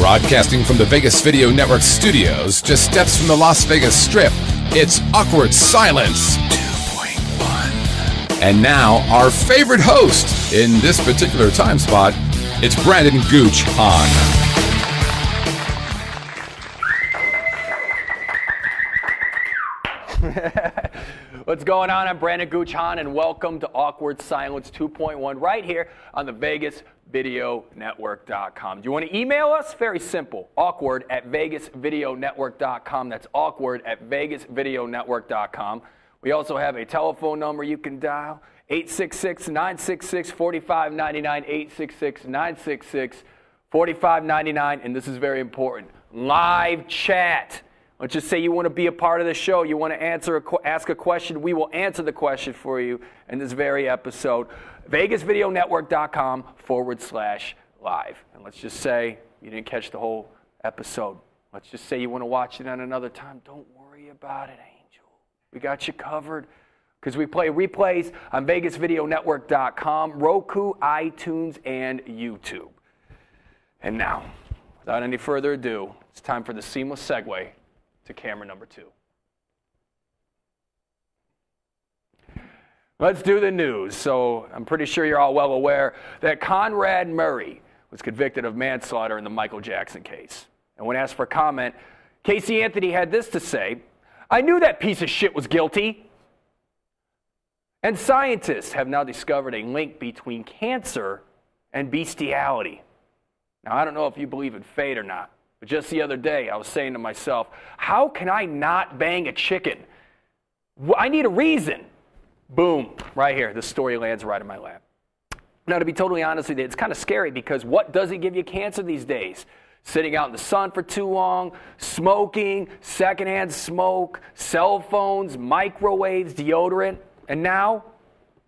Broadcasting from the Vegas Video Network studios, just steps from the Las Vegas Strip, it's Awkward Silence 2.1. And now, our favorite host in this particular time spot, it's Brandon Gooch Hahn. What's going on? I'm Brandon Gooch Hahn, and welcome to Awkward Silence 2.1 right here on the VegasVideoNetwork.com. Do you want to email us? Very simple. awkward@VegasVideoNetwork.com. That's awkward@VegasVideoNetwork.com. We also have a telephone number you can dial, 866-966-4599, 866-966-4599, and this is very important, live chat. Let's just say you want to be a part of the show. You want to ask a question. We will answer the question for you in this very episode. VegasVideoNetwork.com/live. And let's just say you didn't catch the whole episode. Let's just say you want to watch it on another time. Don't worry about it, Angel. We got you covered because we play replays on VegasVideoNetwork.com, Roku, iTunes, and YouTube. And now, without any further ado, it's time for the seamless segue to camera number 2. Let's do the news. So I'm pretty sure you're all well aware that Conrad Murray was convicted of manslaughter in the Michael Jackson case. And when asked for comment, Casey Anthony had this to say: "I knew that piece of shit was guilty." And scientists have now discovered a link between cancer and bestiality. Now, I don't know if you believe in fate or not, but just the other day, I was saying to myself, how can I not bang a chicken? I need a reason. Boom, right here. This story lands right in my lap. Now, to be totally honest with you, it's kind of scary because what doesn't give you cancer these days? Sitting out in the sun for too long, smoking, secondhand smoke, cell phones, microwaves, deodorant, and now,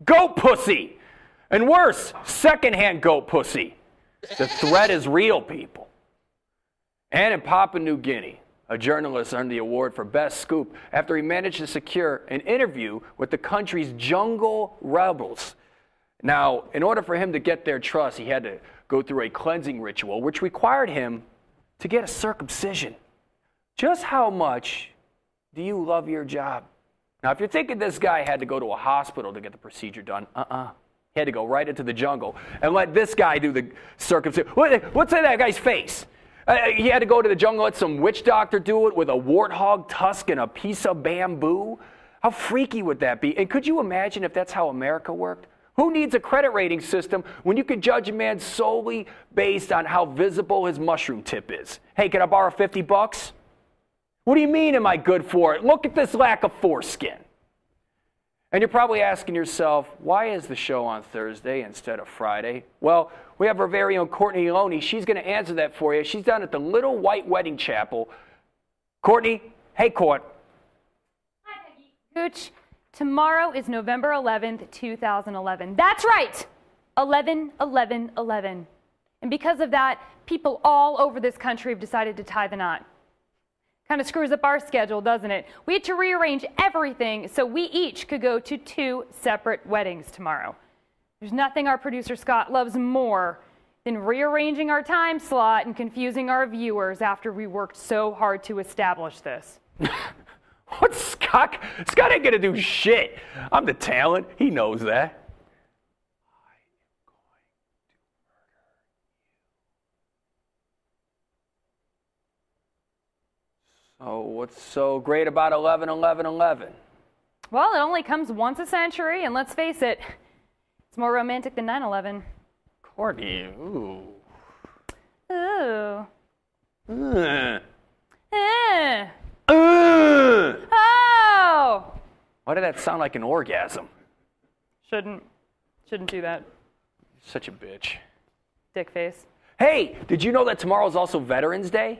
goat pussy. And worse, secondhand goat pussy. The threat is real, people. And in Papua New Guinea, a journalist earned the award for Best Scoop after he managed to secure an interview with the country's jungle rebels. Now, in order for him to get their trust, he had to go through a cleansing ritual, which required him to get a circumcision. Just how much do you love your job? Now, if you're thinking this guy had to go to a hospital to get the procedure done, He had to go right into the jungle and let this guy do the circumcision. What's in that guy's face? He had to go to the jungle, let some witch doctor do it with a warthog tusk and a piece of bamboo. How freaky would that be? And could you imagine if that's how America worked? Who needs a credit rating system when you can judge a man solely based on how visible his mushroom tip is? Hey, can I borrow $50? What do you mean am I good for it? Look at this lack of foreskin. And you're probably asking yourself, why is the show on Thursday instead of Friday? Well, we have our very own Courtney Loney. She's going to answer that for you. She's down at the Little White Wedding Chapel. Courtney, hey, Court. Hi, Peggy. Gooch, tomorrow is November 11th, 2011. That's right, 11-11-11. And because of that, people all over this country have decided to tie the knot. Kind of screws up our schedule, doesn't it? We had to rearrange everything so we each could go to 2 separate weddings tomorrow. There's nothing our producer Scott loves more than rearranging our time slot and confusing our viewers after we worked so hard to establish this. What's Scott? Scott ain't gonna do shit. I'm the talent. He knows that. Oh, what's so great about 11-11-11? Well, it only comes once a century, and let's face it, it's more romantic than 9/11. Courtney, ooh. Ooh. Oh! Why did that sound like an orgasm? Shouldn't do that. Such a bitch. Dick face. Hey, did you know that tomorrow's also Veterans Day?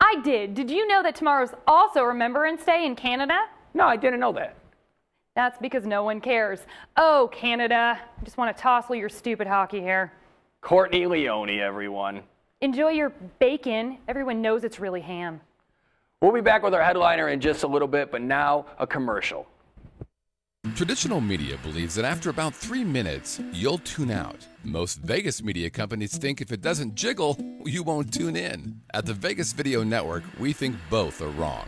I did. Did you know that tomorrow's also Remembrance Day in Canada? No, I didn't know that. That's because no one cares. Oh, Canada. I just want to tousle your stupid hockey hair. Courtney Leone, everyone. Enjoy your bacon. Everyone knows it's really ham. We'll be back with our headliner in just a little bit, but now a commercial. Traditional media believes that after about 3 minutes, you'll tune out. Most Vegas media companies think if it doesn't jiggle, you won't tune in. At the Vegas Video Network, we think both are wrong.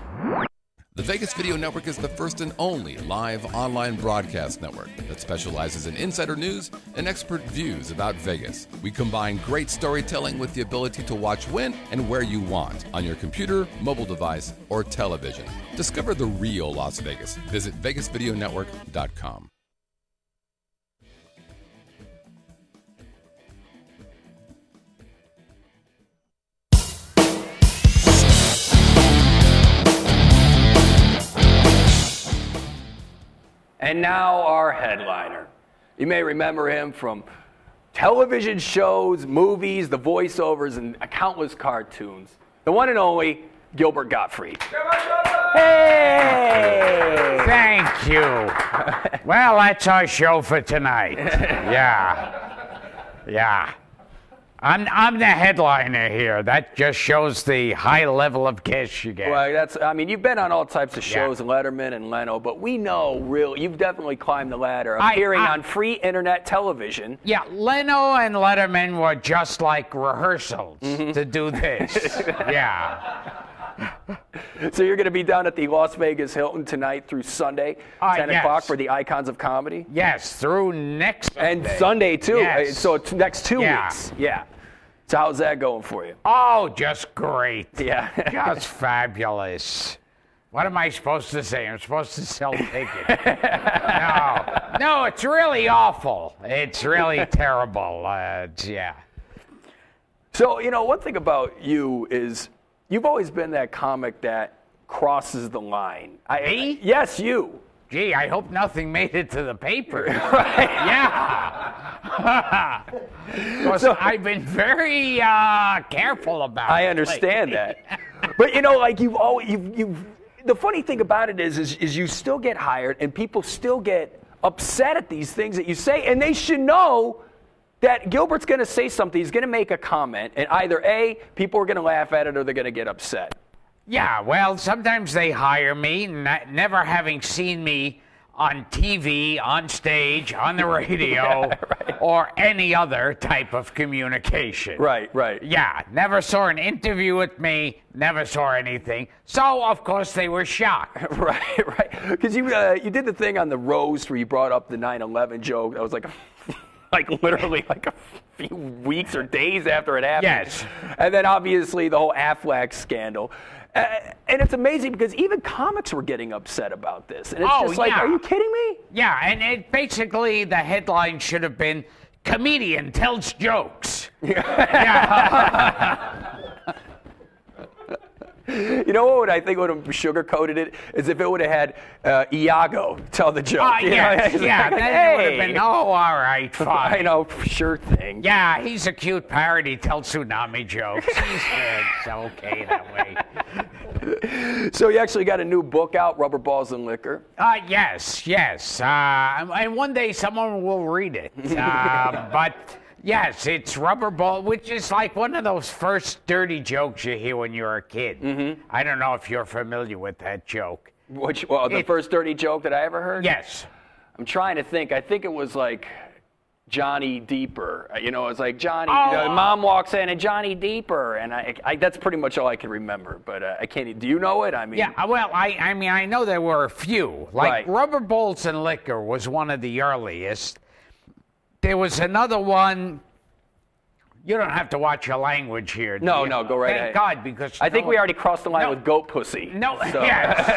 The Vegas Video Network is the first and only live online broadcast network that specializes in insider news and expert views about Vegas. We combine great storytelling with the ability to watch when and where you want on your computer, mobile device, or television. Discover the real Las Vegas. Visit VegasVideoNetwork.com. And now our headliner. You may remember him from television shows, movies, the voiceovers, and countless cartoons. The one and only Gilbert Gottfried. Hey! Thank you. Well, that's our show for tonight. Yeah. I'm the headliner here. That just shows the high level of guests you get. Well, you've been on all types of shows, Letterman and Leno, but we know you've definitely climbed the ladder, appearing on free internet television. Yeah, Leno and Letterman were just like rehearsals to do this. Yeah. So you're going to be down at the Las Vegas Hilton tonight through Sunday, 10 o'clock for the Icons of Comedy? Yes, through next Sunday. And Sunday, too. Yes. So it's next 2 weeks. Yeah. So how's that going for you? Oh, just great. Yeah. Just fabulous. What am I supposed to say? I'm supposed to sell tickets. No, it's really awful. It's really terrible. Yeah. So, one thing about you is you've always been that comic that crosses the line. Me? Yes, you. Gee, I hope nothing made it to the paper. Right. Yeah. Because I've been very careful about it. I understand that. But, the funny thing about it is you still get hired and people still get upset at these things that you say, and they should know that Gilbert's going to say something, he's going to make a comment, and either A, people are going to laugh at it or they're going to get upset. Yeah, well, sometimes they hire me, never having seen me on TV, on stage, on the radio, right. or any other type of communication. Right. Yeah, never saw an interview with me, never saw anything. So, of course, they were shocked. Right. Because you did the thing on the roast where you brought up the 9/11 joke. That was literally a few weeks or days after it happened. Yes. And then obviously the whole Aflac scandal. And it's amazing because even comics were getting upset about this. And it's just like, are you kidding me? Yeah, and basically the headline should have been, comedian tells jokes. Yeah. You know what I think would have sugarcoated it is if it would have had Iago tell the joke. Yes, then it would have been, all right, fine. I know, sure thing. Yeah, he's a cute parody, tell tsunami jokes. He's good, it's okay that way. So you actually got a new book out, Rubber Balls and Liquor? Yes. And one day someone will read it. But... yes, it's Rubber Ball, which is like one of those first dirty jokes you hear when you're a kid. Mm-hmm. I don't know if you're familiar with that joke. The first dirty joke that I ever heard? Yes. I'm trying to think. I think it was like Johnny Deeper. It's like Johnny. Mom walks in and Johnny Deeper, and I that's pretty much all I can remember. But I can't. Do you know it? Yeah. Well, I know there were a few. Like Rubber Balls and Liquor was one of the earliest. There was another one. You don't have to watch your language here. No, go right ahead. Thank God, because I think we already crossed the line with goat pussy. No, so. Yes.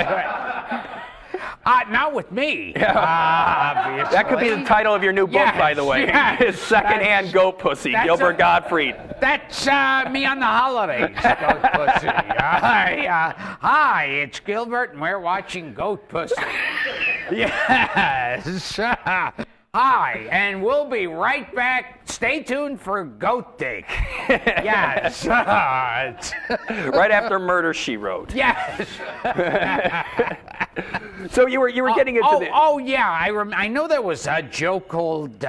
Not with me. Obviously. That could be the title of your new book, by the way. Yes. Secondhand goat pussy, Gilbert Gottfried. That's me on the holidays, goat pussy. Hi, it's Gilbert, and we're watching Goat Pussy. Yes. Hi, and we'll be right back. Stay tuned for Goat Dick. Yes. Right after Murder, She Wrote. Yes. So you were getting into the... Oh, yeah. I know there was a joke called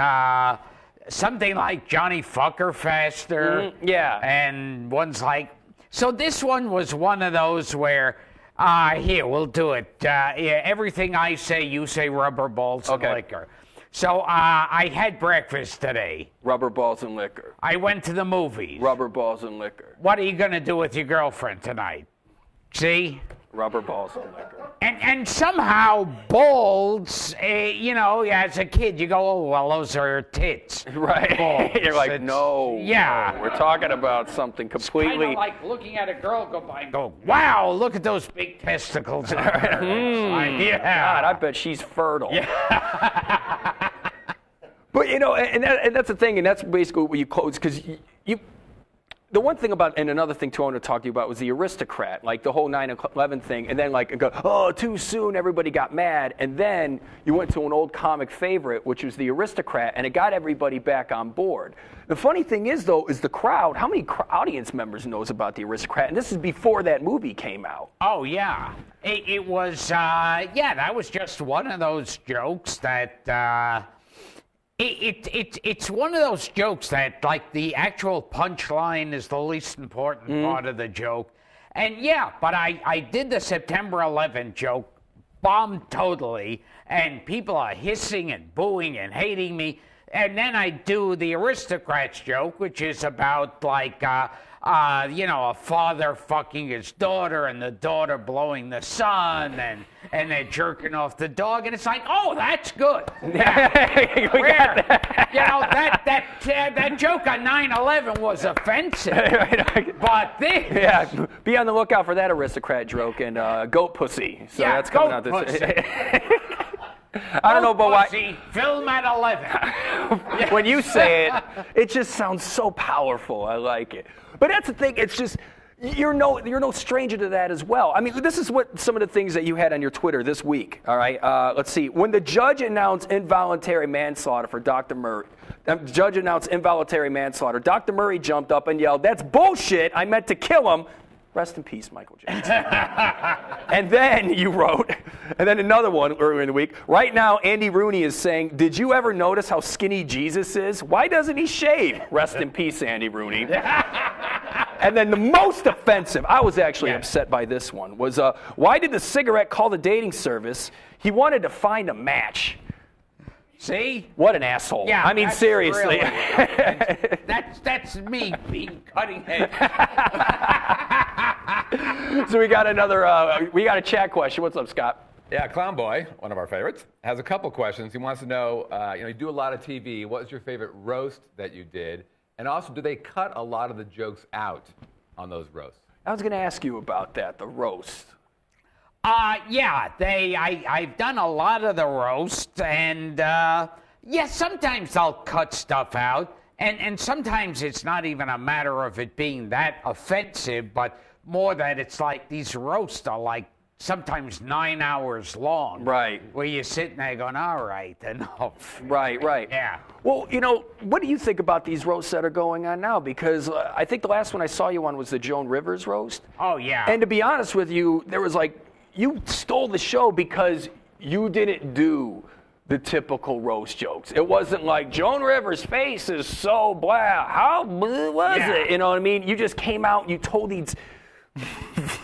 something like Johnny Fucker Faster. Mm-hmm. Yeah. And one's like... So this one was one of those where Here, we'll do it. Yeah, everything I say, you say rubber balls and liquor. So I had breakfast today. Rubber balls and liquor. I went to the movies. Rubber balls and liquor. What are you going to do with your girlfriend tonight? See? Rubber balls and liquor. And somehow balls, you know, as a kid, you go, oh, well, those are tits. Right. Balls. You're like, no. Yeah. No, we're talking about something completely. It's kind of like looking at a girl go by and go, wow, look at those big testicles on her. Yeah. God, I bet she's fertile. Yeah. But, you know, and that's the thing, and that's basically what you close, because you the one thing about, and another thing too I want to talk to you about was the aristocrat, like the whole 9/11 thing, and then like, oh, too soon, everybody got mad, and then you went to an old comic favorite, which was the aristocrat, and it got everybody back on board. The funny thing is, though, is the crowd, how many audience members knows about the aristocrat? And this is before that movie came out. Oh, yeah. It was, yeah, that was just one of those jokes that, It's one of those jokes that, like, the actual punchline is the least important part of the joke. And, yeah, but I did the September 11th joke, bombed totally, and people are hissing and booing and hating me. And then I do the aristocrats joke, which is about, like, you know, a father fucking his daughter and the daughter blowing the son and they're jerking off the dog. And it's like, oh, that's good. Yeah. You know, that joke on 9/11 was offensive. But this... Yeah, be on the lookout for that aristocrat joke and goat pussy. So yeah, that's coming out goat this... pussy. I don't know about why. Film at 11. When you say it, it just sounds so powerful. I like it. But that's the thing. It's just you're no stranger to that as well. I mean, this is what some of the things that you had on your Twitter this week. All right. Let's see. When the judge announced involuntary manslaughter for Dr. Murray, Dr. Murray jumped up and yelled, "That's bullshit. I meant to kill him." Rest in peace, Michael Jackson. And then you wrote, and then another one earlier in the week, right now Andy Rooney is saying, "Did you ever notice how skinny Jesus is? Why doesn't he shave?" Rest in peace, Andy Rooney. And then the most offensive, I was actually upset by this one, was why did the cigarette call the dating service? He wanted to find a match. See? What an asshole. Yeah, I mean, seriously. Really, that's me being cutting edge. So we got a chat question. What's up, Scott? Yeah, Clown Boy, one of our favorites, has a couple questions. He wants to know, you do a lot of TV. What was your favorite roast that you did? And also, do they cut a lot of the jokes out on those roasts? I was going to ask you about that, the roast. Yeah, I've done a lot of the roast, and sometimes I'll cut stuff out, and sometimes it's not even a matter of it being that offensive, but more that it's like these roasts are like sometimes 9 hours long. Right. Where you're sitting there going, all right, enough. Right. Yeah. Well, what do you think about these roasts that are going on now? Because I think the last one I saw you on was the Joan Rivers roast. Oh, yeah. And to be honest with you, there was like, you stole the show because you didn't do the typical roast jokes. It wasn't like, Joan Rivers' face is so blah. How was it? You know what I mean? You just came out and you told these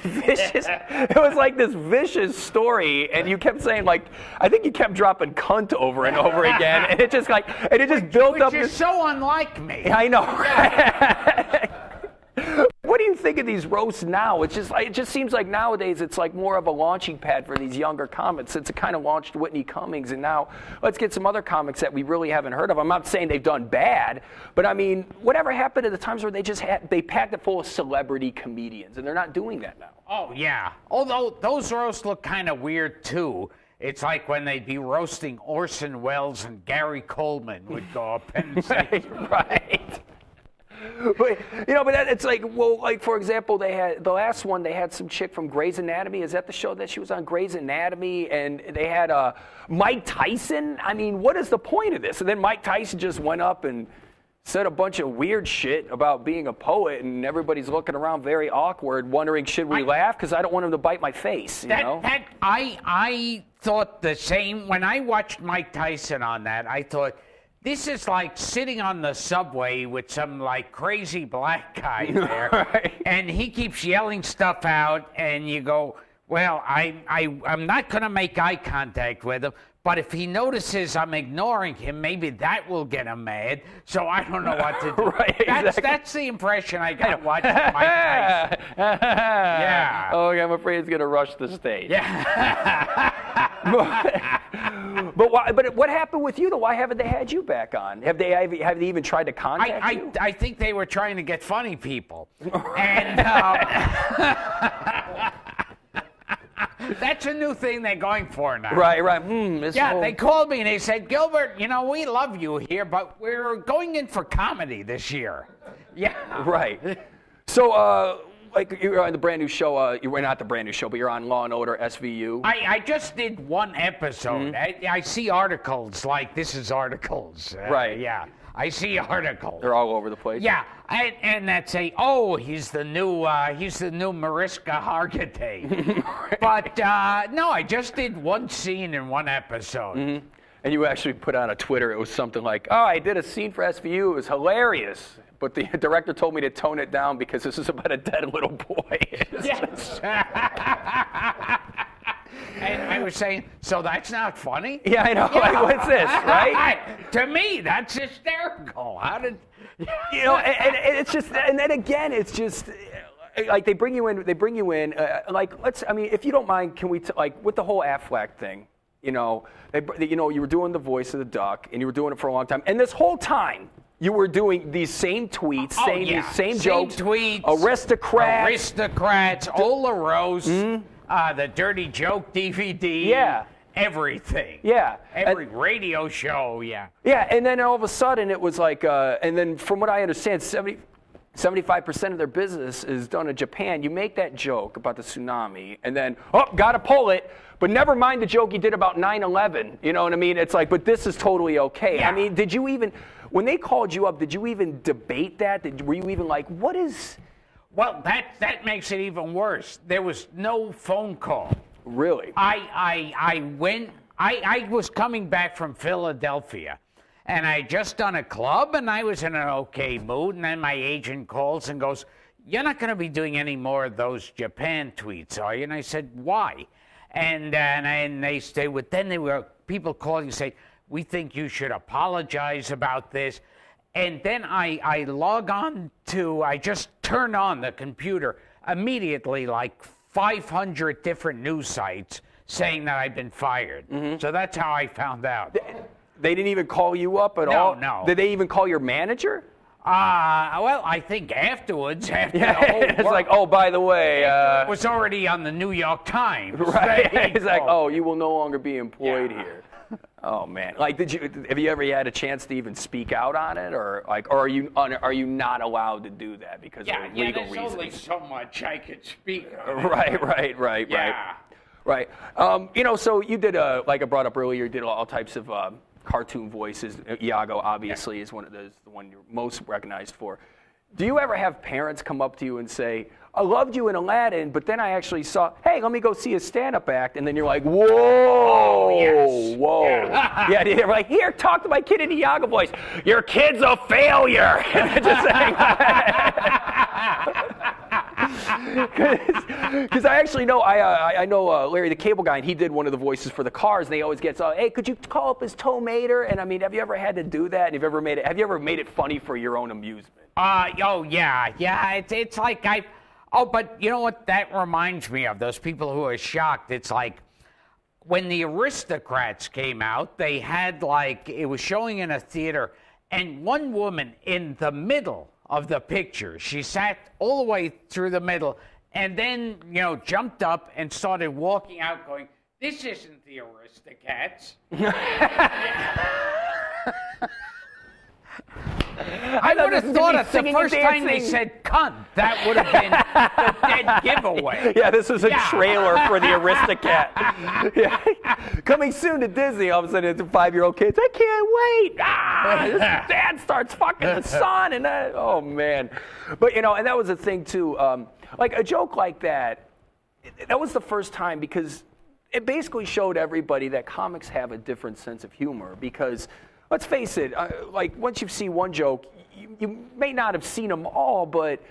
vicious, it was like this vicious story, and you kept saying, like, I think you kept dropping cunt over and over again, and it just built up. Which is so unlike me. I know. What do you think of these roasts now? It just seems like nowadays it's like more of a launching pad for these younger comics, since it kind of launched Whitney Cummings, and now let's get some other comics that we really haven't heard of. I'm not saying they've done bad, but I mean, whatever happened to the times where they packed it full of celebrity comedians, and they're not doing that now. Oh, yeah. Although those roasts look kind of weird, too. It's like when they'd be roasting Orson Welles and Gary Coleman would go up and say... Right. But it's like, well, like, for example, they had the last one, they had some chick from Grey's Anatomy. Is that the show that she was on, Grey's Anatomy? And they had Mike Tyson. I mean, what is the point of this? And then Mike Tyson just went up and said a bunch of weird shit about being a poet, and everybody's looking around very awkward, wondering, should we laugh? Because I don't want him to bite my face, you know? I thought the same. When I watched Mike Tyson on that, I thought, this is like sitting on the subway with some like crazy black guy there, right. And he keeps yelling stuff out, and you go, Well, I'm not going to make eye contact with him, but if he notices I'm ignoring him, maybe that will get him mad. So I don't know what to do. Right, exactly. That's the impression I got watching Mike Tyson. Yeah. Oh, I'm afraid he's going to rush the stage. Yeah. But what happened with you, though? Why haven't they had you back on? Have they even tried to contact you? I think they were trying to get funny people. And that's a new thing they're going for now. Right. They called me and they said, Gilbert, we love you here, but we're going in for comedy this year. Yeah. Right. So, you're on the brand new show. You were not the brand new show, but you're on Law and Order SVU. I just did one episode. I see articles like this is articles. Right. Yeah. I see articles. They're all over the place. Yeah, and that say, he's the new Mariska Hargitay. But no, I just did one scene in one episode. Mm-hmm. And you actually put on a Twitter. It was something like, I did a scene for SVU. It was hilarious. But the director told me to tone it down because this is about a dead little boy. Yes. And I was saying, so that's not funny? Yeah, I know. Yeah. What's this, right? To me, that's hysterical. How did... and it's just, and then again, it's just, like they bring you in, if you don't mind, can we, with the whole Aflac thing, you were doing the voice of the duck, and you were doing it for a long time, and this whole time, you were doing these same tweets, these same jokes, tweets, aristocrats, Ola Rose, the Dirty Joke DVD, everything, every radio show, and then all of a sudden it was like, and then from what I understand, 75% of their business is done in Japan. You make that joke about the tsunami, and then gotta pull it. But never mind the joke you did about 9/11. You know what I mean? It's like, but this is totally okay. Yeah. I mean, did you even, when they called you up, did you even debate that? Were you even like, what is? Well, that makes it even worse. There was no phone call. Really? I was coming back from Philadelphia, and I had just done a club, and I was in an okay mood, and then my agent calls and goes, "You're not going to be doing any more of those Japan tweets, are you?" And I said, "Why?" And they say, well, then there were people calling and say, "We think you should apologize about this." And then I log on I just turn on the computer immediately, like 500 different news sites saying that I've been fired. Mm-hmm. So that's how I found out. They didn't even call you up at all? No. Did they even call your manager? Well, I think afterwards, after the whole it's like, by the way, it was already on the New York Times. Right. It's like, you will no longer be employed here. Oh man! Like, have you ever had a chance to even speak out on it, or are you not allowed to do that because of legal reasons? There's only so much I could speak on. Right. Right. So you did like I brought up earlier, you did all types of cartoon voices. Iago obviously is the one you're most recognized for. Do you ever have parents come up to you and say, "I loved you in Aladdin, but then I actually saw, hey, let me go see a stand-up act," and then you're like, whoa, whoa. Yeah, they're like, "Here, talk to my kid in the Iago voice. Your kid's a failure." Because I actually know, I know Larry the Cable Guy, and he did one of the voices for the Cars, and they always get, "Hey, could you call up his tow mater?" And I mean, have you ever had to do that? And have you ever made it funny for your own amusement? It's like but you know what that reminds me of? Those people who are shocked. It's like when the Aristocrats came out, they had it was showing in a theater, and one woman in the middle of the picture, she sat all the way through the middle, and then jumped up and started walking out, going, "This isn't the Aristocrats." I would have thought if the first time they said "cunt," that would have been the dead giveaway. Yeah, this was a trailer for the Aristocat. Yeah. Coming soon to Disney. All of a sudden, it's a 5-year-old kid. "I can't wait." His dad starts fucking the son, and oh man. But and that was the thing too. Like a joke like that. That was the first time because it basically showed everybody that comics have a different sense of humor because. Let's face it, once you've seen one joke, you may not have seen them all, but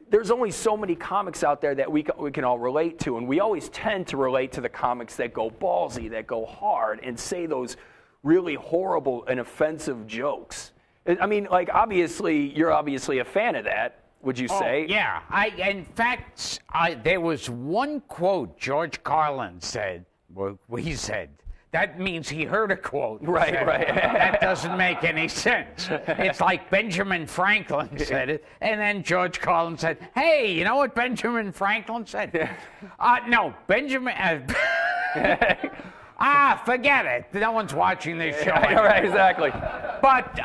there's only so many comics out there that we can all relate to, and we always tend to relate to the comics that go ballsy, that go hard, and say those really horrible and offensive jokes. I mean, like, you're obviously a fan of that, would you say? Yeah. In fact, there was one quote George Carlin said, he said, that means he heard a quote. Right. That doesn't make any sense. It's like Benjamin Franklin said it, and then George Carlin said, hey, you know what Benjamin Franklin said? No, Benjamin... forget it. No one's watching this show. Right, exactly. But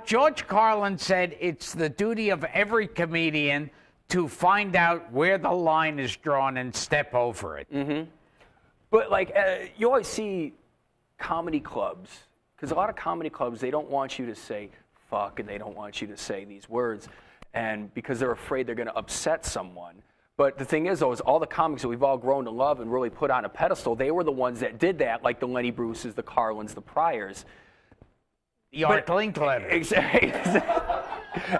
George Carlin said it's the duty of every comedian to find out where the line is drawn and step over it. Mm-hmm. But, like, you always see comedy clubs, because a lot of comedy clubs, they don't want you to say fuck, and they don't want you to say these words, and because they're afraid they're going to upset someone. But the thing is, though, is all the comics that we've all grown to love and really put on a pedestal, they were the ones that did that, like the Lenny Bruces, the Carlins, the Pryors. The Art Linkletter. Exactly.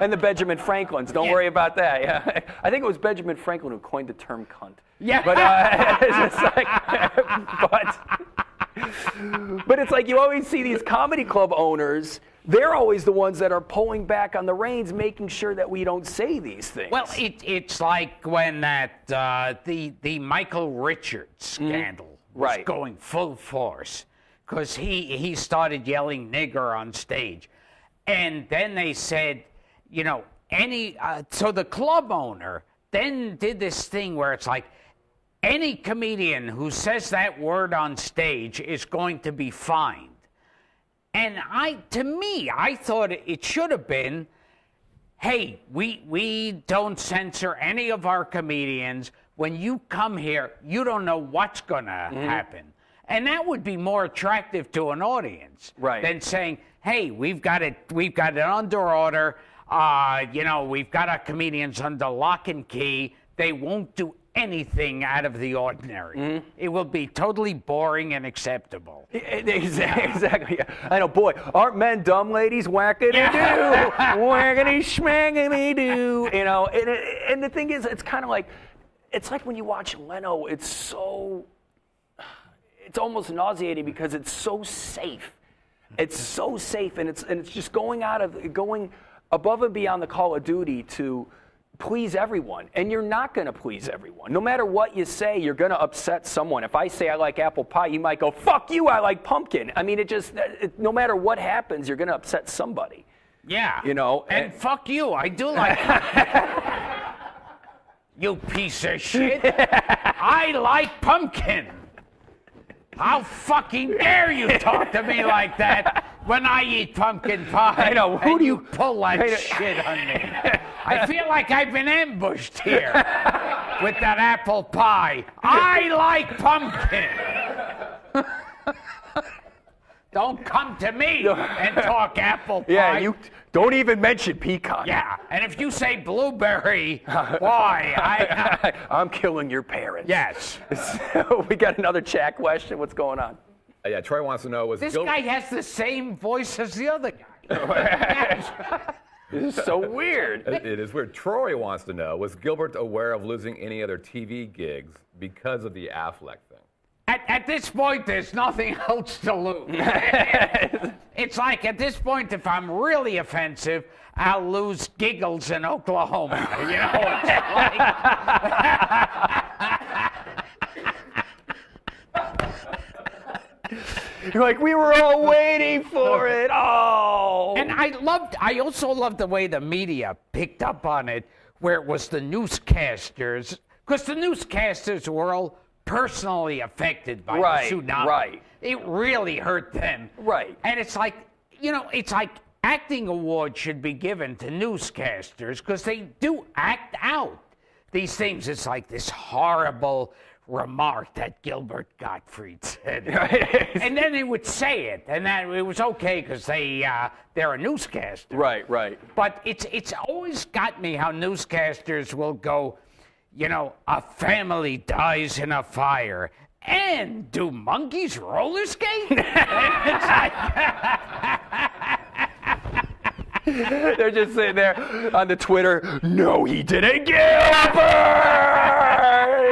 And the Benjamin Franklins. Don't worry about that. Yeah. I think it was Benjamin Franklin who coined the term cunt. Yeah. But it's just like, but it's like you always see these comedy club owners. They're always the ones that are pulling back on the reins, making sure that we don't say these things. Well, it's like when that the Michael Richards scandal was going full force, because he started yelling nigger on stage, and then they said, you know, so the club owner then did this thing where it's like, any comedian who says that word on stage is going to be fined. And to me, I thought it should have been, hey, we don't censor any of our comedians. When you come here, you don't know what's going to happen. And that would be more attractive to an audience than saying, hey, we've got it under order. We've got our comedians under lock and key. They won't do anything out of the ordinary. It will be totally boring and acceptable. Exactly. I know, boy, aren't men dumb, ladies? Whackity-doo, whackity-schmackity-doo. You know, and the thing is, it's kind of like, it's like when you watch Leno, it's almost nauseating because it's so safe. It's so safe, and it's just going above and beyond the call of duty to please everyone, and you're not going to please everyone. No matter what you say, you're going to upset someone. If I say I like apple pie, you might go, fuck you, I like pumpkin. I mean, no matter what happens, you're going to upset somebody. Yeah. You know? And fuck you, I do like pumpkin. You piece of shit. I like pumpkin. How fucking dare you talk to me like that when I eat pumpkin pie? I know. Who do you pull that shit on me? I feel like I've been ambushed here with that apple pie. I like pumpkin. Don't come to me and talk apple pie. Yeah, you don't even mention pecan. Yeah, and if you say blueberry, why? I'm killing your parents. Yes. So we got another chat question. What's going on? Yeah, Troy wants to know, this guy has the same voice as the other guy. This is so weird. It is weird. Troy wants to know, was Gilbert aware of losing any other TV gigs because of the Aflac thing? At this point, there's nothing else to lose. It's like, at this point, if I'm really offensive, I'll lose giggles in Oklahoma. You know, it's like... You're like, we were all waiting for it. Oh. And I also loved the way the media picked up on it, where it was the newscasters, because the newscasters were all personally affected by the tsunami. Right. It really hurt them. Right. And it's like, you know, it's like acting awards should be given to newscasters because they do act out these things. It's like this horrible remark that Gilbert Gottfried said. And then they would say it, and that it was okay because they're a newscaster. Right. But it's always got me how newscasters will go, you know, a family dies in a fire. And do monkeys roller skate? It's like, They're just sitting there on the Twitter. No, he didn't, Gilbert.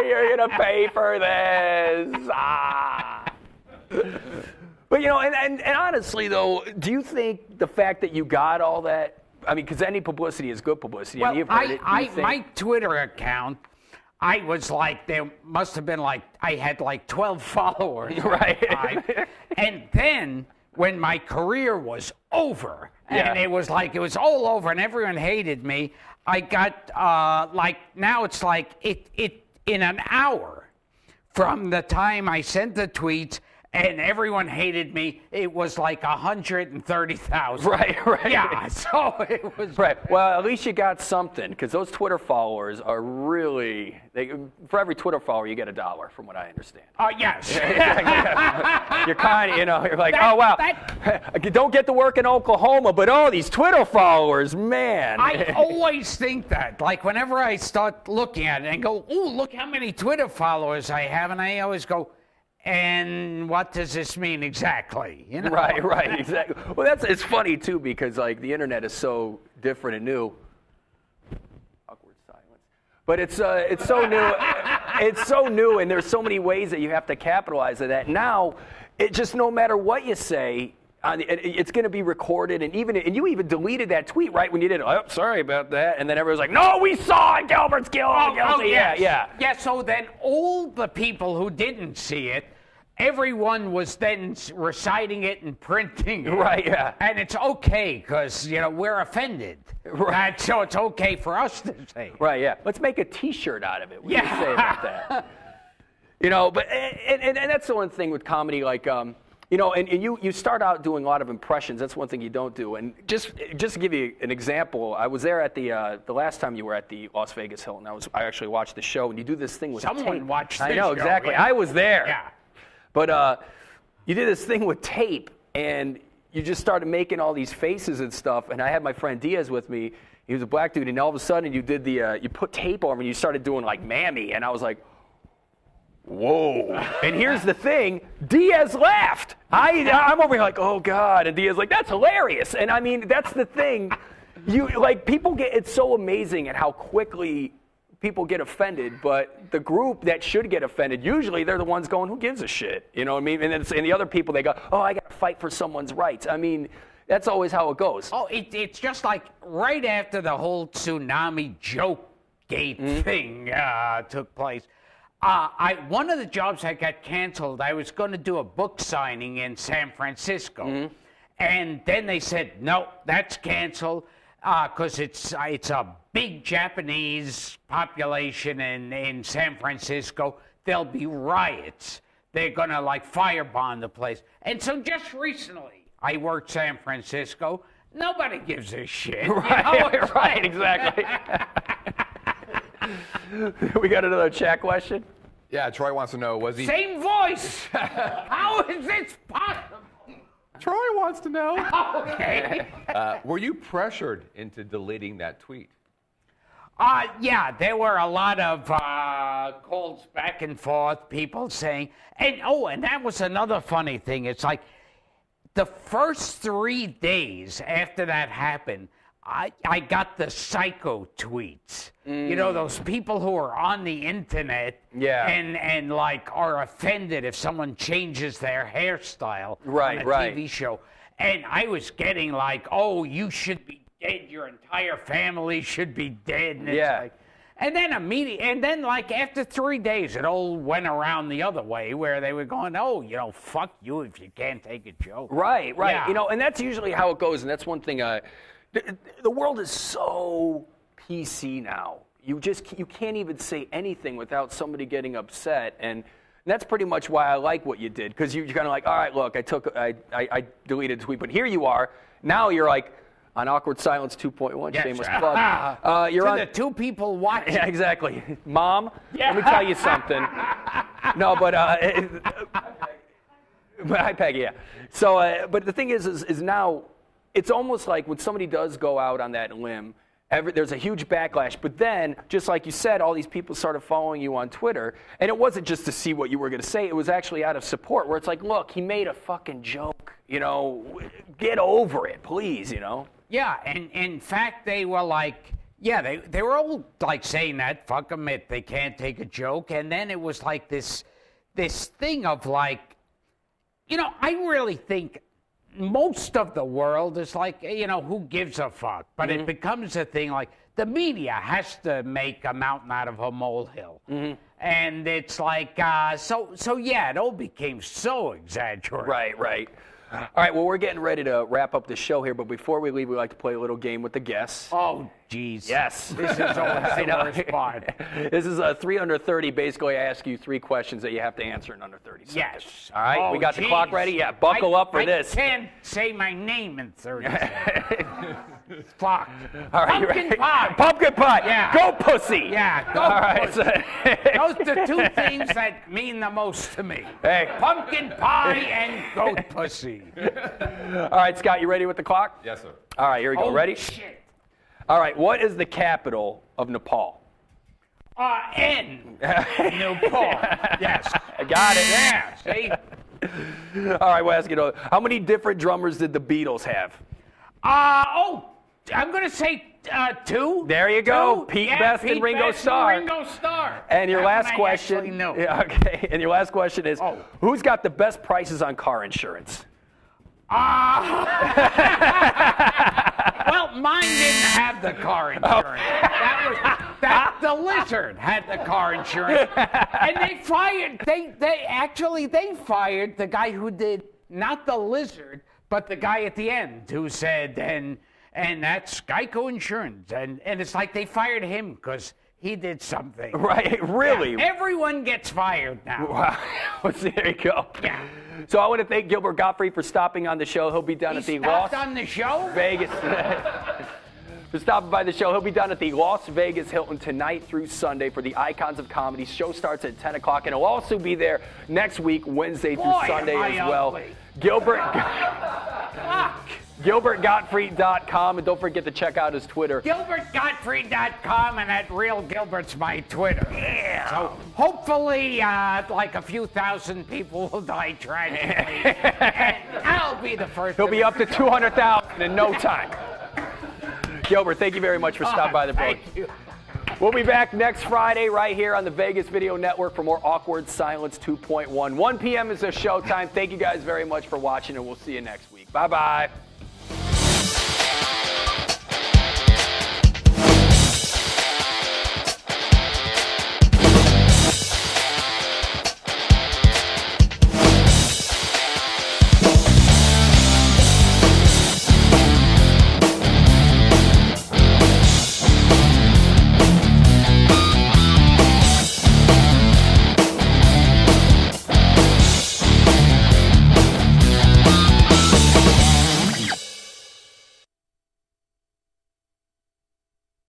You're gonna pay for this. But and honestly though, do you think the fact that you got all that? I mean, because any publicity is good publicity. Well, and you've heard my Twitter account, I was like, there must have been like, I had like 12 followers. Right. And then when my career was over, and it was all over and everyone hated me, I got now it's like it in an hour from the time I sent the tweets and everyone hated me, it was like 130,000. Right. Yeah, so it was... Right. Well, at least you got something, because those Twitter followers are really... for every Twitter follower, you get $1, from what I understand. Yes. You're kind of, you're like, oh, wow. Don't get to work in Oklahoma, but, these Twitter followers, man. I always think that. Like, whenever I start looking at it and go, ooh, look how many Twitter followers I have, and I always go... And what does this mean exactly? Right, exactly. Well, it's funny too, because like the internet is so different and new. Awkward silence. But it's so new. It's so new, and there's so many ways that you have to capitalize on that. Now, it just no matter what you say, it's going to be recorded, and you even deleted that tweet right when you did it. Oh, sorry about that, and then everyone's like, "No, we saw it. Gilbert's guilty." Yeah. So then all the people who didn't see it, everyone was then reciting it and printing it. Right. Yeah. And it's okay because we're offended. Right. So it's okay for us to say. Right. Yeah. Let's make a T-shirt out of it. What do you say about that? But and that's the one thing with comedy, like. And you start out doing a lot of impressions. That's one thing you don't do. And just to give you an example, I was there at the last time you were at the Las Vegas Hilton. I actually watched the show, and you do this thing with someone tape. Watched this I know, show, exactly. Yeah. I was there. Yeah. But you did this thing with tape, and you just started making all these faces and stuff. And I had my friend Diaz with me. He was a black dude, and all of a sudden you did you put tape on him, and you started doing like Mammy, and I was like, whoa. And here's the thing, Diaz laughed. I'm over here like, oh God, and Diaz like, that's hilarious. And I mean, that's the thing. It's so amazing at how quickly people get offended, but the group that should get offended, usually they're the ones going, who gives a shit? You know what I mean? And the other people, they go, oh, I got to fight for someone's rights. I mean, that's always how it goes. Oh, it's just like right after the whole tsunami joke gate thing took place. One of the jobs that got canceled, I was going to do a book signing in San Francisco. And then they said, no, that's canceled because it's a big Japanese population in San Francisco. There'll be riots. They're going to firebomb the place. And so just recently, I worked San Francisco. Nobody gives a shit. Right, exactly. We got another chat question? Yeah, Troy wants to know, was he... Same voice! How is this possible? Troy wants to know. Okay. Were you pressured into deleting that tweet? Yeah, there were a lot of calls back and forth, people saying... And that was another funny thing. It's like the first 3 days after that happened, I got the psycho tweets. Those people who are on the internet and are offended if someone changes their hairstyle on a TV show. And I was getting oh, you should be dead. Your entire family should be dead. And it's and then after 3 days, it all went around the other way where they were going, oh, fuck you if you can't take a joke. Right. Yeah. And that's usually how it goes. And that's one thing the world is so PC now. You can't even say anything without somebody getting upset, and that's pretty much why I like what you did, because you're kind of like, all right, look, I deleted a tweet, but here you are. Now you're on Awkward Silence 2.1, shameless plug. You're on the 2 people watching. Yeah, exactly. Mom, let me tell you something. No, but hi, Peggy. Yeah. So, but the thing is now. It's almost like when somebody does go out on that limb, there's a huge backlash. But then, just like you said, all these people started following you on Twitter. And it wasn't just to see what you were going to say. It was actually out of support, where it's like, look, he made a fucking joke. Get over it, please, Yeah, and in fact, they were like, yeah, they were all like saying that, fuck them, they can't take a joke. And then it was like this thing of like, you know, I really think most of the world is like, you know, who gives a fuck? But it becomes a thing like the media has to make a mountain out of a molehill. And it's like, so yeah, it all became so exaggerated. Right. All right, well, we're getting ready to wrap up the show here, but before we leave, we like to play a little game with the guests. Oh, jeez. Yes. This is always the worst part. This is a 3 under 30. Basically, I ask you 3 questions that you have to answer in under 30 seconds. Yes. All right, we got the geez. clock ready? Yeah, buckle up for this. I can't say my name in 30 seconds. Fuck. All right, Pumpkin pie. Pumpkin pie. Yeah. Go pussy. Yeah, go All right, pussy. Those are the 2 things that mean the most to me. Hey. Pumpkin pie and goat pussy. All right, Scott, you ready with the clock? Yes, sir. All right, here we go. Oh, Ready? Shit. All right, what is the capital of Nepal? Nepal. Yes. I got it. Yeah, see? All right, we'll ask you, how many different drummers did the Beatles have? I'm going to say 2. There you go. 2? Pete Yeah, Best and Ringo Starr. Ringo Starr. And your That last one I question. actually know. Yeah, okay. And your last question is, who's got the best prices on car insurance? Well, mine didn't have the car insurance. The lizard had the car insurance, and they fired. They fired the guy who did not the lizard, but the guy at the end who said, and that's Geico Insurance, and it's like they fired him because he did something. Right? Really? Yeah, everyone gets fired now. Wow. Well, see, there you go. Yeah. So I want to thank Gilbert Gottfried for stopping on the show. He'll be down at the on the show? Vegas. For stopping by the show. He'll be down at the Las Vegas Hilton tonight through Sunday for the Icons of Comedy. Show starts at 10 o'clock, and he'll also be there next week, Wednesday through Sunday as well. GilbertGottfried.com, and don't forget to check out his Twitter. GilbertGottfried.com, and at Real Gilbert's my Twitter. Yeah. So hopefully, like a few thousand people will die tragically, and I'll be the first. He'll be up to 200,000 in no time. Gilbert, thank you very much for stopping by the program. Thank you. We'll be back next Friday right here on the Vegas Video Network for more Awkward Silence 2.1. 1 p.m. is the show time. Thank you guys very much for watching, and we'll see you next week. Bye-bye.